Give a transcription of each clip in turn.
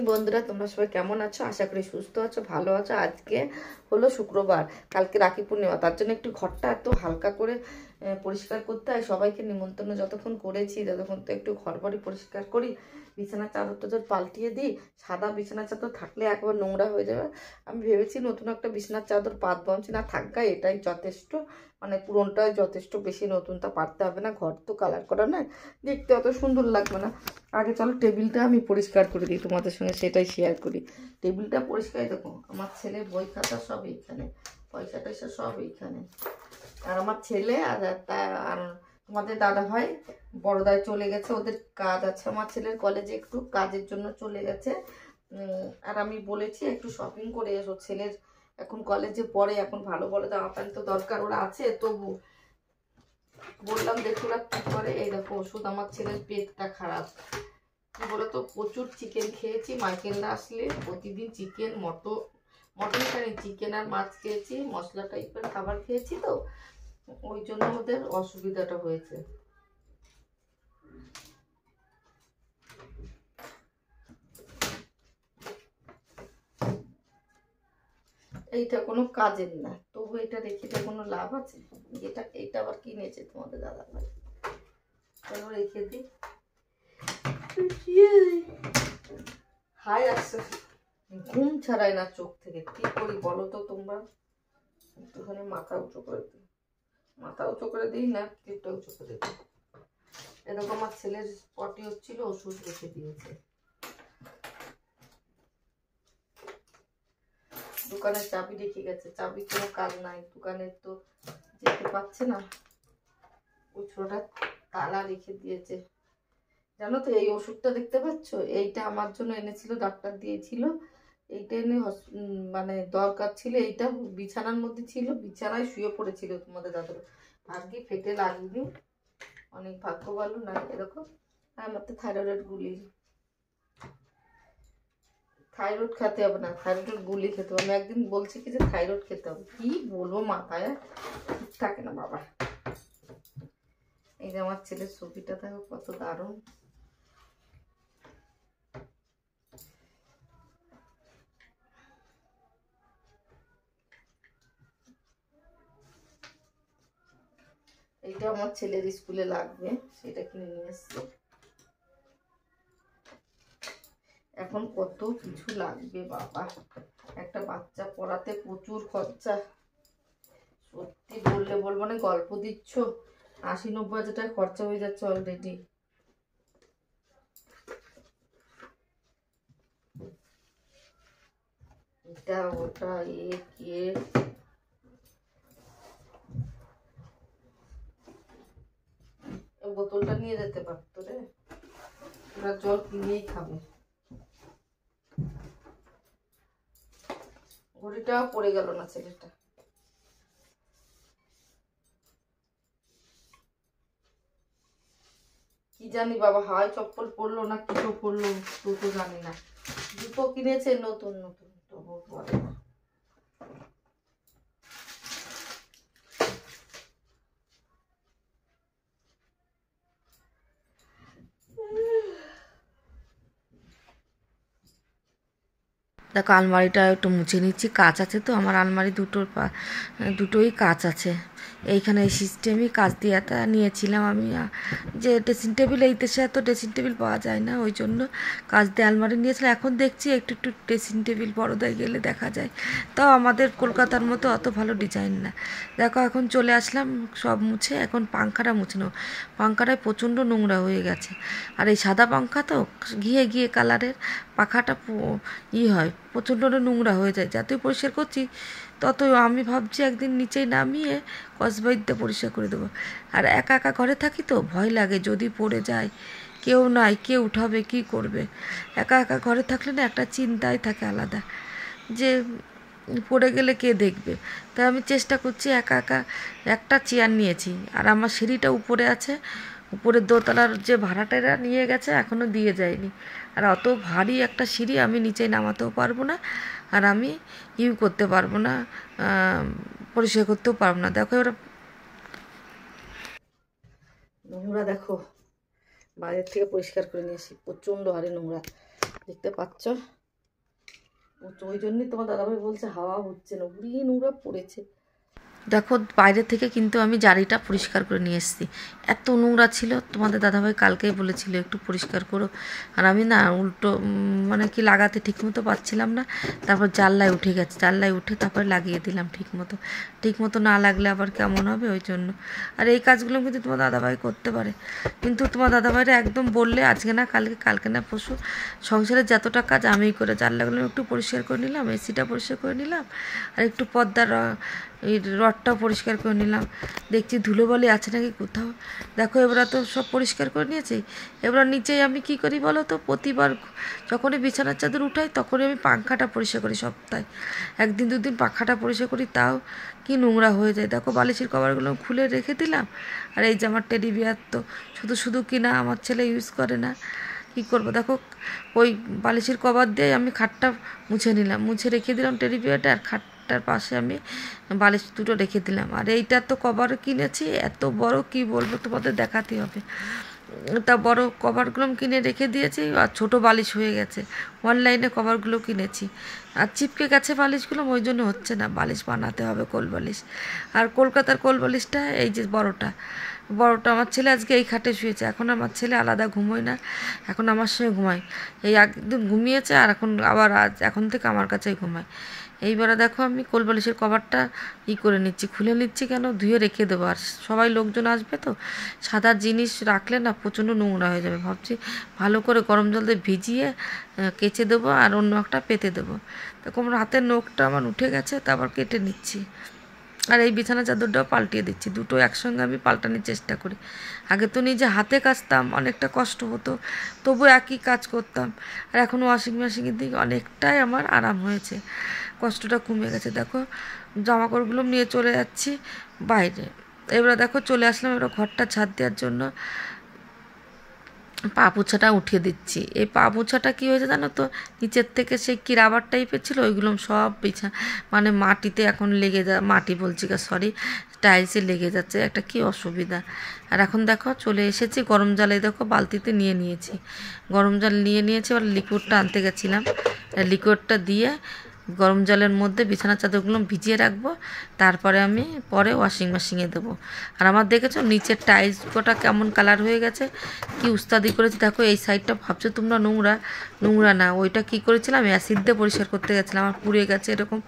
বন্ধুরা তোমরা সবাই কেমন আছো? আশা করি সুস্থ আছো, ভালো আছো। আজকে হলো শুক্রবার, কালকে রাখি পূর্ণিমা, তার জন্য একটু ঘরটা এত হালকা করে পরিষ্কার করতে হয়। সবাইকে নিমন্ত্রণ যতক্ষণ করেছি ততক্ষণ তো একটু ঘর বাড়ি পরিষ্কার করি, বিছানা চাদর টাদর পাল্টিয়ে দিই। সাদা বিছানা চাদর থাকলে একবার নোংরা হয়ে যাবে। আমি ভেবেছি নতুন একটা বিছানার চাদর পাতবো, আমি না থাকা এটাই যথেষ্ট, মানে পুরনটাই যথেষ্ট, বেশি নতুনটা পাততে হবে না। ঘর তো কালার করা নয়, দেখতে অত সুন্দর লাগবে না। আগে চলো টেবিলটা আমি পরিষ্কার করে দিই, তোমাদের সঙ্গে সেটাই শেয়ার করি। টেবিলটা পরিষ্কার, দেখো আমার ছেলে বই খাতা সব এইখানে, পয়সা টয়সা সব এইখানে। আর আমার ছেলে আর তোমাদের দাদা ভাই বড়দায় চলে গেছে, ওদের কাজ আছে। আমার ছেলের কলেজে একটু কাজের জন্য চলে গেছে। আর আমি বলেছি একটু শপিং করে এসো, ছেলের এখন কলেজে পড়ে, এখন ভালো ভালো জামা প্যান্ট তো দরকার, ওরা আছে তবু বললাম দেখো ওরা কি করে। এই দেখো ওষুধ, আমার ছেলের পেটটা খারাপ, কি বলতো প্রচুর চিকেন খেয়েছি। মাইকেলরা আসলে প্রতিদিন চিকেন মটন খাই, চিকেন আর মাছ খেয়েছি, মশলা টাইপের খাবার খেয়েছি, তো ওই জন্য ওদের অসুবিধাটা হয়েছে। এইটা কোনো কাজের না, তবু এটা রেখে কোনো লাভ আছে? এটা আবার কিনেছে তোমাদের দাদা ভাই, চলো রেখে দিই। হাই আসছে, ঘুম ছাড়াই না চোখ থেকে, কি করি বলো তো তোমরা? একটুখানি মাথা উঁচু করে দিই, মাথা উঁচু করে দিই না, পেটটা উঁচু করে দিই। এরকম আমার ছেলের পটি হচ্ছিল, ওষুধ রেখে দিয়েছে। দোকানের চাবি রেখে গেছে, চাবি কোনো কাজ নাই, দোকানের তো যেতে পারছে না, ওই ছোটটা তালা রেখে দিয়েছে। জানো তো এই ওষুধটা দেখতে পাচ্ছ, এইটা আমার জন্য এনেছিল, ডাক্তার দিয়েছিল। এইটা এনে মানে দরকার ছিল, এইটা বিছানার মধ্যে ছিল, বিছানায় শুয়ে পড়েছিল তোমাদের দাদুর, ভাগ্যে ফেটে লাগবে, অনেক ভাগ্য ভালো না। এরকম আমার তো থাইরয়েড গুলি, থাইরয়েড খেতে হবে না, থাইরয়েডের গুলি খেতে হবে। আমি একদিন বলছি কি যে থাইরয়েড খেতে হবে, কি বলবো মাথায় ঠিক থাকে না বাবা। এই যে আমার ছেলের ছবিটা দেখো কত দারুণ। এইটা আমার ছেলের স্কুলে লাগবে, সেটা কিনে নিয়ে এসছি। এখন কত কিছু লাগবে বাবা, একটা বাচ্চা পড়াতে প্রচুর খরচা। সত্যি বলবো না গল্প দিচ্ছ, 80-90 হাজার টাকা খরচা হয়ে যাচ্ছে অলরেডি। এটা ওটা কে বোতলটা নিয়ে যেতে পারতো রে, ওরা জল কিনেই খাবে। ঘড়িটাও পড়ে গেল না ছেলেটা। কি জানি বাবা, হাওয়াই চপ্পল পরলো না কিছু পরলো, তো জানি না। জুতো কিনেছে নতুন নতুন, তবু পরে না। দেখো আলমারিটা একটু মুছে নিচ্ছি, কাচ আছে তো আমার আলমারি দুটোই কাচ আছে। এইখানে এই সিস্টেমই কাচ দিয়ে নিয়েছিলাম আমি, যে ড্রেসিং টেবিল, এই দেশে এত ড্রেসিং টেবিল পাওয়া যায় না, ওই জন্য কাচ দিয়ে আলমারি নিয়েছিলাম। এখন দেখছি একটু একটু ড্রেসিং টেবিল বড়দায় গেলে দেখা যায়, তাও আমাদের কলকাতার মতো অত ভালো ডিজাইন না। দেখো এখন চলে আসলাম সব মুছে, এখন পাংখাটা মুছে নেব। পাংখাটায় প্রচণ্ড নোংরা হয়ে গেছে, আর এই সাদা পাংখা তো ঘিয়ে ঘিয়ে কালারের পাখাটা হয়, প্রচণ্ড নোংরা হয়ে যায়। যতই পরিষ্কার করছি ততই আমি ভাবছি একদিন নিচেই নামিয়ে কসবাইট দিয়ে পরিষ্কার করে দেবো। আর একা একা ঘরে থাকি তো ভয় লাগে, যদি পড়ে যায়, কেউ নাই, কে উঠাবে, কি করবে। একা একা ঘরে থাকলে না একটা চিন্তাই থাকে আলাদা, যে পড়ে গেলে কে দেখবে। তাই আমি চেষ্টা করছি একা একা। একটা চেয়ার নিয়েছি, আর আমার সিঁড়িটা উপরে আছে, উপরের দোতলার যে ভাড়াটেরা নিয়ে গেছে এখনও দিয়ে যায়নি। আর অত ভারী একটা সিঁড়ি আমি নিচে নামাতেও পারবো না, আর আমি করতে পারবো না, পরিষ্কার করতেও পারবো না। দেখো ওরা নোংরা, দেখো বাইরের থেকে পরিষ্কার করে নিয়েছি, প্রচণ্ড হারে নোংরা। দেখতে পাচ্ছ, ওই জন্যই তোমার দাদাভাই বলছে হাওয়া হচ্ছে না, উড়িয়ে নোংরা পড়েছে। দেখো বাইরে থেকে কিন্তু আমি জারিটা পরিষ্কার করে নিয়ে এসেছি, এত নোংরা ছিল। তোমাদের দাদাভাই কালকেই বলেছিল একটু পরিষ্কার করো, আর আমি না উল্টো মানে কি লাগাতে ঠিকমতো পাচ্ছিলাম না, তারপর জানলায় উঠে গেছে, জানলায় উঠে তারপরে লাগিয়ে দিলাম ঠিকমতো না লাগলে আবার কেমন হবে, ওই জন্য। আর এই কাজগুলো কিন্তু তোমার দাদাভাই করতে পারে, কিন্তু তোমার দাদাভাইরা একদম বললে আজকে না কালকে না পরশু সংসারের যতটা কাজ আমিই করে, জানলাগুলো একটু পরিষ্কার করে নিলাম, এসিটা পরিষ্কার করে নিলাম, আর একটু পর্দার এই রডটাও পরিষ্কার করে নিলাম। দেখছি ধুলোবালি আছে নাকি কোথাও। দেখো এবার তো সব পরিষ্কার করে নিয়েছি। এবার নিচেই আমি কি করি বলো তো, প্রতিবার যখনই বিছানার চাদর উঠাই তখনই আমি পাংখাটা পরিষ্কার করি, সপ্তাহে 1 দিন 2 দিন পাখাটা পরিষ্কার করি, তাও কি নোংরা হয়ে যায়। দেখো বালিশের কভারগুলো খুলে রেখে দিলাম। আর এই যে আমার টেডি বিয়ার তো শুধু কিনা আমার ছেলে ইউজ করে না, কী করবো। দেখো ওই বালিশের কভার দিয়ে আমি খাটটা মুছে নিলাম, মুছে রেখে দিলাম টেডি বিয়ারটা, আর খাটটার পাশে আমি বালিশ দুটো রেখে দিলাম। আর এইটা তো কভার কিনেছি এত বড়, কি বলবো তোমাদের দেখাতে হবে। তা বড় কভারগুলো কিনে রেখে দিয়েছি, আর ছোটো বালিশ হয়ে গেছে। অনলাইনে কভারগুলো কিনেছি, আর চিপকে গেছে বালিশগুলো, ওই জন্য হচ্ছে না, বালিশ বানাতে হবে কোল বালিশ। আর কলকাতার কোল বালিশটা এই যে বড়টা আমার ছেলে আজকে এই খাটে শুয়েছে। এখন আমার ছেলে আলাদা ঘুমোয় না, এখন আমার সঙ্গে ঘুমায়। এই একদিন ঘুমিয়েছে, আর আবার এখন থেকে আমার কাছেই ঘুমায়। এইবারে দেখো আমি কোল বালিশের কভারটা করে নিচ্ছি, খুলে নিচ্ছি, কেন ধুয়ে রেখে দেবো। আর সবাই লোকজন আসবে তো, সাদা জিনিস রাখলে না প্রচণ্ড নোংরা হয়ে যাবে। ভাবছি ভালো করে গরম জল দিয়ে ভিজিয়ে কেচে দেবো, আর অন্য একটা পেতে দেবো। দেখো আমার হাতের নখটা আমার উঠে গেছে, তারপর কেটে নিচ্ছি। আর এই বিছানা চাদরটাও পাল্টিয়ে দিচ্ছি, দুটো একসঙ্গে আমি পাল্টানোর চেষ্টা করি। আগে তো নিজে হাতে কাচতাম, অনেকটা কষ্ট হতো, তবু একই কাজ করতাম। আর এখন ওয়াশিং মেশিনের দিকে অনেকটাই আমার আরাম হয়েছে, কষ্টটা কমে গেছে। দেখো জামাকাপড়গুলো নিয়ে চলে যাচ্ছি বাইরে। এবারে দেখো চলে আসলাম এবার ঘরটা ঝাড় দেওয়ার জন্য, পা পোছাটা উঠিয়ে দিচ্ছি। এই পা পোছাটা কী হয়েছে জানো তো, নিচের থেকে সেই কি রাবার টাইপের ছিল, ওইগুলো সব মানে মাটিতে এখন লেগে মাটি বলছি সরি, টাইলসে লেগে যাচ্ছে, একটা কি অসুবিধা। আর এখন দেখো চলে এসেছি গরম জলে, দেখো বালতিতে নিয়েছি, গরম জল নিয়েছি। এবার লিকুইডটা আনতে গেছিলাম, লিকুইডটা দিয়ে গরম জলের মধ্যে বিছানা চাদরগুলো ভিজিয়ে রাখবো, তারপরে আমি পরে ওয়াশিং মেশিনে দেবো। আর আমার দেখেছো নিচের টাইলস গোটা কেমন কালার হয়ে গেছে, কি উস্তাদি করেছি। দেখো এই সাইডটা ভাবছো তোমরা নোংরা না, ওইটা কি করেছিলাম অ্যাসিড দিয়ে পরিষ্কার করতে গেছিলাম, আমার পুড়ে গেছে, এরকম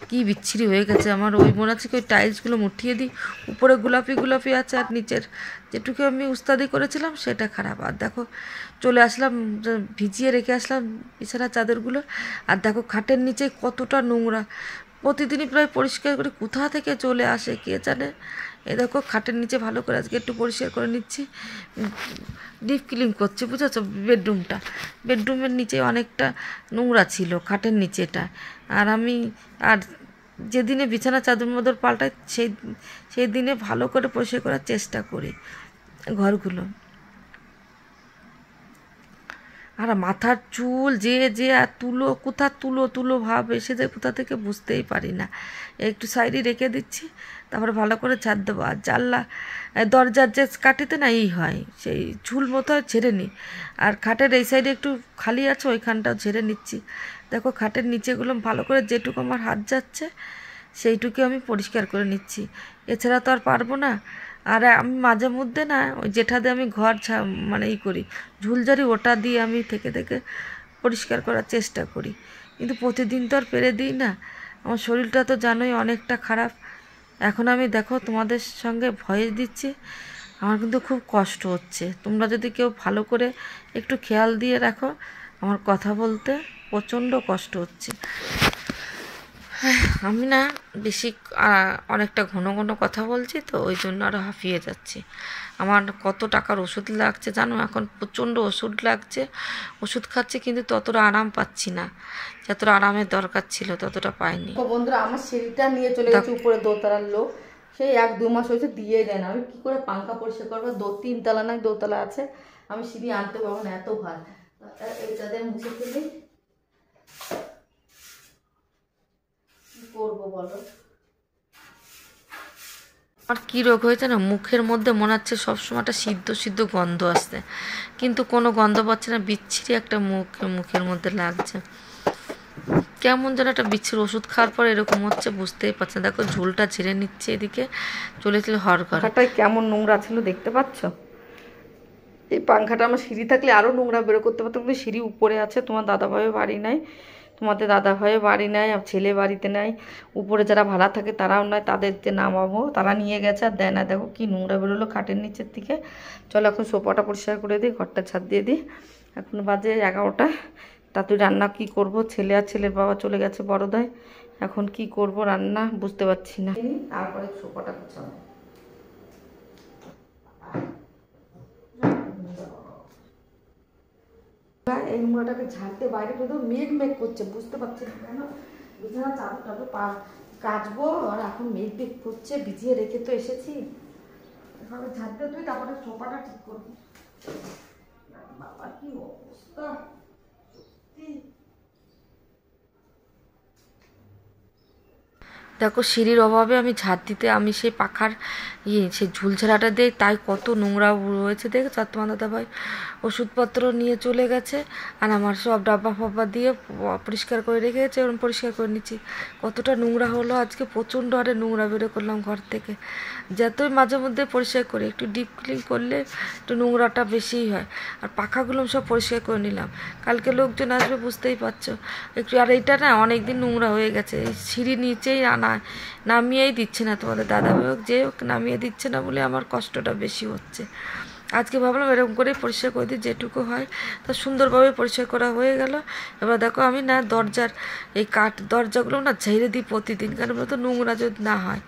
কি বিচ্ছিরি হয়ে গেছে আমার। ওই মনে হচ্ছে কি ওই টাইলসগুলো মুঠিয়ে দিই, উপরে গোলাপি আছে, আর নিচের যেটুকু আমি উস্তাদি করেছিলাম সেটা খারাপ। আর দেখো চলে আসলাম, ভিজিয়ে রেখে আসলাম বিছানা চাদরগুলো। আর দেখো খাটের নিচে কতটা নোংরা, প্রতিদিনই প্রায় পরিষ্কার করে, কোথা থেকে চলে আসে কে জানে। এ দেখো খাটের নিচে ভালো করে আজকে একটু পরিষ্কার করে নিচ্ছি, ডিপ ক্লিন করছি, বুঝেছো। বেডরুমের নিচে অনেকটা নোংরা ছিল, খাটের নিচেটা। আর যেদিনে বিছানা চাদর মাদর পাল্টাই সেই দিনে ভালো করে পরিষ্কার করার চেষ্টা করি ঘরগুলো। আর মাথার চুল যে আর তুলো ভাব এসে যায় কোথা থেকে বুঝতেই পারি না। একটু সাইডে রেখে দিচ্ছি, তারপরে ভালো করে ঝাড় দেবো। আর দরজার যে কাঠিতে না হয়, সেই ঝুল মতো ঝেড়ে নিই। আর খাটের এই সাইডে একটু খালি আছে, ওইখানটাও ঝেড়ে নিচ্ছি। দেখো খাটের নিচেগুলো ভালো করে যেটুকু আমার হাত যাচ্ছে সেইটুকু আমি পরিষ্কার করে নিচ্ছি, এছাড়া তো আর পারবো না। আর আমি মাঝে মধ্যে না ওই যেটা দিয়ে আমি ঘর মানে করি ঝুলঝারি, ওটা দিয়ে আমি থেকে পরিষ্কার করার চেষ্টা করি, কিন্তু প্রতিদিন তো আর পেরে দিই না। আমার শরীরটা তো জানোই অনেকটা খারাপ। এখন আমি দেখো তোমাদের সঙ্গে ভয়েস দিচ্ছি, আমার কিন্তু খুব কষ্ট হচ্ছে। তোমরা যদি কেউ ভালো করে একটু খেয়াল দিয়ে রাখো, আমার কথা বলতে প্রচণ্ড কষ্ট হচ্ছে। আমি না বেশি অনেকটা ঘন কথা বলছি তো, ওই জন্য আরও হাঁপিয়ে যাচ্ছি। আমার কত টাকার ওষুধ লাগছে জানো, এখন প্রচণ্ড ওষুধ লাগছে, ওষুধ খাচ্ছি, কিন্তু ততটা আরাম পাচ্ছি না, যতটা আরামের দরকার ছিল ততটা পাইনি। বন্ধুরা আমার সিঁড়িটা নিয়ে চলে গেছে উপরে, দোতলার লোক সেই 1-2 মাস হয়েছে দিয়ে দেয় না। আমি কী করে পাঙ্খা পরিষ্কার করবো, 3 তলা নয় দোতলা আছে, আমি সিঁড়ি আনতে পারবো না, এত ভার। এটাতে মুছে ফেলি, করবো বলো। আর কী রোগ হয়েছে না, মুখের মধ্যে মনে হচ্ছে সবসময় একটা সিদ্ধ সিদ্ধ গন্ধ আসছে, কিন্তু কোনো গন্ধ পাচ্ছে না, বিচ্ছিরি একটা মুখের মধ্যে লাগছে, কেমন যেন একটা বিচ্ছিরি। ওষুধ খাওয়ার পর এরকম হচ্ছে, বুঝতেই পারছে না। দেখো ঝোলটা ঝেড়ে নিচ্ছে, এদিকে চলেছিল হরঘরটাই কেমন নোংরা ছিল দেখতে পাচ্ছ। এই পাংখাটা আমার সিঁড়ি থাকলে আরও নোংরা বেরো করতে পারতো, কিন্তু সিঁড়ি উপরে আছে, তোমার দাদাভাইও বাড়ি নাই, তোমাদের দাদাভাইও বাড়ি নাই, আর ছেলে বাড়িতে নাই, উপরে যারা ভাড়া থাকে তারাও নয়, তাদেরকে নামাবো, তারা নিয়ে গেছে আর দেয় না। দেখো কি নোংরা বেরোলো খাটের নিচের থেকে। চলো এখন সোফাটা পরিষ্কার করে দিই, ঘরটা ছাদ দিয়ে দিই। এখন বাজে 11টা। তাড়াতাড়ি রান্না কি করব, ছেলে আর ছেলের বাবা চলে গেছে বড়দায়, এখন কি করব রান্না বুঝতে পারছি না। তারপরে সোফাটা গুছাবো। এই নোংরাটাকে ঝাড়তে বাইরে বেরো, মেঘ মেঘ করছে, বুঝতে পারছি না কেন। বিছানা চাদর কাচবো আর এখন মেঘ মেঘ করছে, ভিজিয়ে রেখে তো এসেছি, এভাবে ঝাড়তে তুই তারপরে সোফাটা ঠিক করবো। বাবা কি অবস্থা সত্যি। দেখো সিঁড়ির অভাবে আমি ঝাড় দিতে, আমি সেই পাখার সেই ঝুলঝাড়াটা দিই, তাই কত নোংরা রয়েছে দেখেছো। আর তোমার দাদা ভাই ওষুধপত্র নিয়ে চলে গেছে, আর আমার সব ডাব্বা ফাব্বা দিয়ে পরিষ্কার করে রেখে গেছে, এবং পরিষ্কার করে নিচ্ছি। কতটা নোংরা হলো আজকে, প্রচণ্ড হারে নোংরা বেরো করলাম ঘর থেকে। যতই মাঝে মধ্যে পরিষ্কার করি, একটু ডিপ ক্লিন করলে একটু নোংরাটা বেশিই হয়। আর পাখাগুলো সব পরিষ্কার করে নিলাম, কালকে লোকজন আসবে বুঝতেই পারছো একটু। আর এইটা না অনেক দিন নোংরা হয়ে গেছে, এই সিঁড়ি নিচেই নামিয়েই দিচ্ছে না, তোমাদের দাদাভাই হোক যে হোক নামিয়ে দিচ্ছে না বলে আমার কষ্টটা বেশি হচ্ছে। আজকে ভাবলাম এরকম করেই পরিষ্কার করে দিই, যেটুকু হয় তা সুন্দরভাবে পরিষ্কার করা হয়ে গেল। এবার দেখো আমি না দরজার এই দরজাগুলো না ঝেড়ে দিই প্রতিদিন, কারণ তো নোংরা যদি না হয়,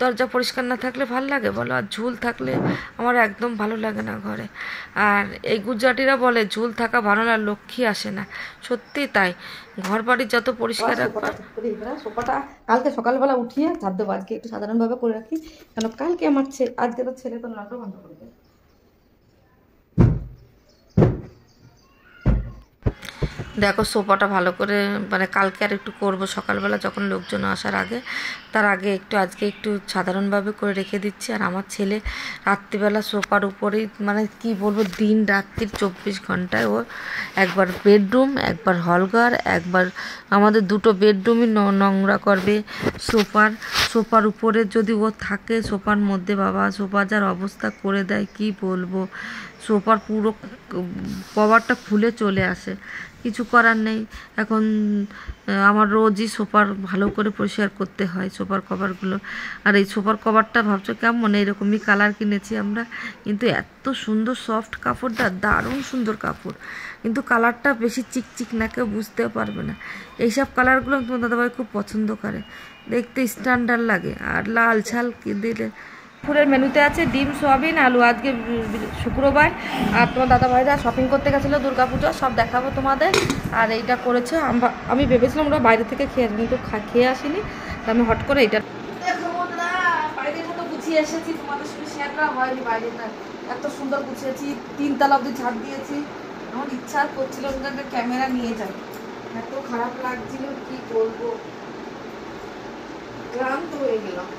দরজা পরিষ্কার না থাকলে ভালো লাগে বলো, আর ঝুল থাকলে আমার একদম ভালো লাগে না ঘরে। আর এই গুজরাটিরা বলে ঝুল থাকা ভালো না, লক্ষ্মী আসে না, সত্যি তাই। ঘর বাড়ি যত পরিষ্কার রাখবা। সোফাটা কালকে সকালবেলা উঠিয়ে ঝাড় দেবো, আজকে একটু সাধারণভাবে করে রাখি, কেন কালকে আমার আজকে তো ছেলে তো নাটক বন্ধ করে দেয়। দেখো সোফাটা ভালো করে মানে কালকে আর একটু করবো সকালবেলা যখন লোকজন আসার আগে, তার আগে একটু আজকে একটু সাধারণভাবে করে রেখে দিচ্ছি। আর আমার ছেলে রাত্রিবেলা সোফার উপরেই মানে কি বলবো, দিন রাত্রির 24 ঘন্টায় ও একবার বেডরুম, একবার হলঘর, একবার আমাদের দুটো বেডরুমই নোংরা করবে। সোফার উপরে যদি ও থাকে, সোফার মধ্যে বাবা সোফা যার অবস্থা করে দেয় কি বলবো, সোফার পুরো কভারটা খুলে চলে আসে, কিছু করার নেই। এখন আমার রোজই সোফার ভালো করে পরিষ্কার করতে হয় সোফার কভারগুলো। আর এই সোফার কভারটা ভাবছো কেমন, এইরকমই কালার কিনেছি আমরা, কিন্তু এত সুন্দর সফট কাপড়টা, দারুণ সুন্দর কাপড়, কিন্তু কালারটা বেশি চিকচিক না, কেউ বুঝতেও পারবে না। এইসব কালারগুলো তোমার দাদাভাই খুব পছন্দ করে, দেখতে স্ট্যান্ডার্ড লাগে। আর লাল ছাল দিলে দুপুরের মেনুতে আছে ডিম, সোয়াবিন, আলু। আজকে শুক্রবার, আর তোমার দাদাভাইরা শপিং করতে গেছিলো দুর্গাপুজো, সব দেখাবো তোমাদের। আর এইটা করেছে, আমি ভেবেছিলাম ওরা বাইরে থেকে খেয়ে আসবে, কিন্তু খেয়ে আসিনি, আমি হট করে এটা বাইরেটা তো গুছিয়ে এসেছি, তোমাদের সঙ্গে শেয়ার করা হয়নি। বাইরেটা এত সুন্দর গুছিয়েছি, 3 তলা অবধি ঝাড় দিয়েছি। আমার ইচ্ছা করছিল একটা ক্যামেরা নিয়ে যাই, এত খারাপ লাগছিল কি করবো, ক্লান্ত হয়ে গেলাম।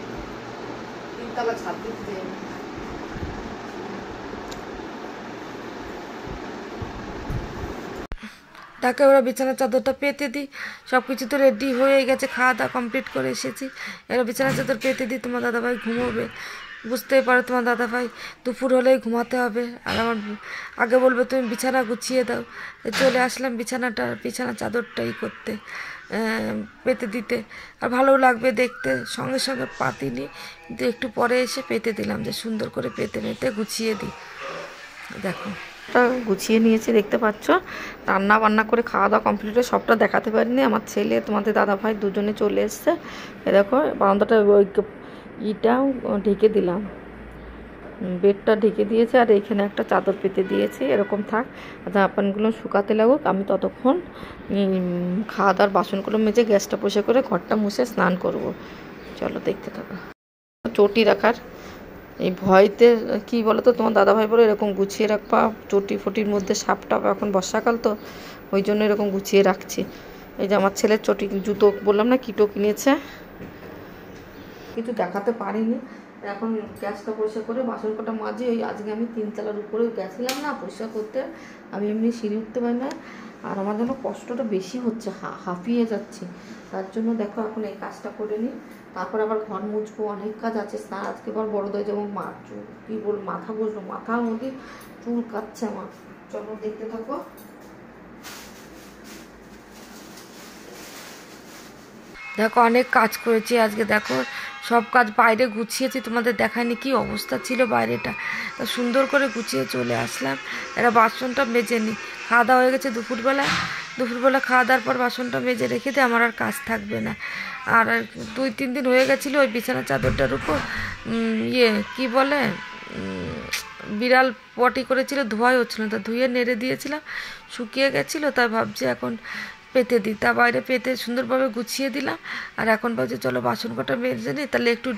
তাকে ওরা বিছানার চাদরটা পেতে দিই, সব কিছু তো রেডি হয়ে গেছে, খাওয়া দাওয়া কমপ্লিট করে এসেছি, এবার বিছানার চাদর পেতে দিই। তোমার দাদাভাই ঘুমোবে, বুঝতেই পারো তোমার দাদাভাই দুপুর হলেই ঘুমাতে হবে, আর আমার আগে বলবে তুমি বিছানা গুছিয়ে দাও। চলে আসলাম বিছানা চাদরটাই করতে, পেতে দিতে, আর ভালোও লাগবে দেখতে। সঙ্গে সঙ্গে পাতিনি, কিন্তু একটু পরে এসে পেতে দিলাম, যে সুন্দর করে পেতে গুছিয়ে দিই। দেখো গুছিয়ে নিয়েছি, দেখতে পাচ্ছ। রান্না বান্না করে খাওয়া দাওয়া কমপ্লিট, সবটা দেখাতে পারিনি। আমার ছেলে তোমাদের দাদাভাই দুজনে চলে এসছে। দেখো বারান্দাটা ওই ইটাও ঢেকে দিলাম, বেডটা ঢেকে দিয়েছে, আর এইখানে একটা চাদর পেতে দিয়েছি। এরকম থাক, জামাপানগুলো শুকাতে লাগুক, আমি ততক্ষণ খাওয়া দাওয়ার বাসনগুলো মেজে গ্যাসটা পরিষ্কার করে ঘরটা মুছে স্নান করব। চলো দেখতে থাকো। চটি রাখার এই ভয়তে কি বলো তো, তোমার দাদাভাই বলে এরকম গুছিয়ে রাখবা, চটি ফটির মধ্যে সাপ টাপ, এখন বর্ষাকাল তো ওই জন্য এরকম গুছিয়ে রাখছি। এই যে আমার ছেলের চটি, জুতো বললাম না কিটো কিনেছে, কিছু দেখাতে পারিনি। এখন গ্যাসটা পরিষ্কার করে বাসন কটা মাঝে ওই আজকে আমি 3 তলার উপরে গেছিলাম না পরিষ্কার করতে, আমি এমনি সিঁড়ি উঠতে পারি না, আর আমার যেন কষ্টটা বেশি হচ্ছে, হাঁপিয়ে যাচ্ছি। তার জন্য দেখো এখন এই কাজটা করে নিই, তারপর আবার ঘর মুছবো, অনেক কাজ আছে। স্নান আজকে আবার বড়দের যেমন কী বল মাথা বসলো, মাথার মধ্যে চুল কাটছে আমার। চলো দেখতে থাকো। দেখো অনেক কাজ করেছি আজকে, দেখো সব কাজ বাইরে গুছিয়েছি, তোমাদের দেখায়নি কি অবস্থা ছিল বাইরেটা, তা সুন্দর করে গুছিয়ে চলে আসলাম। এরা বাসনটা মেজে নিই, খাওয়া দাওয়া হয়ে গেছে দুপুরবেলা খাওয়া দাওয়ার পর বাসনটা মেজে রেখে দিয়ে আমার আর কাজ থাকবে না। আর 2-3 দিন হয়ে গেছিলো ওই বিছানা চাদরটার উপর কি বলে বিড়াল পটি করেছিল, ধোয়াই হচ্ছিল না, তা ধুয়ে নেড়ে দিয়েছিলাম, শুকিয়ে গেছিলো, তাই ভাবছি এখন পেতে দিই। তা বাইরে পেতে সুন্দরভাবে গুছিয়ে দিলাম। আর এখন ভাবছি চলো বাসন কটা মেজে নিই, তাহলে একটু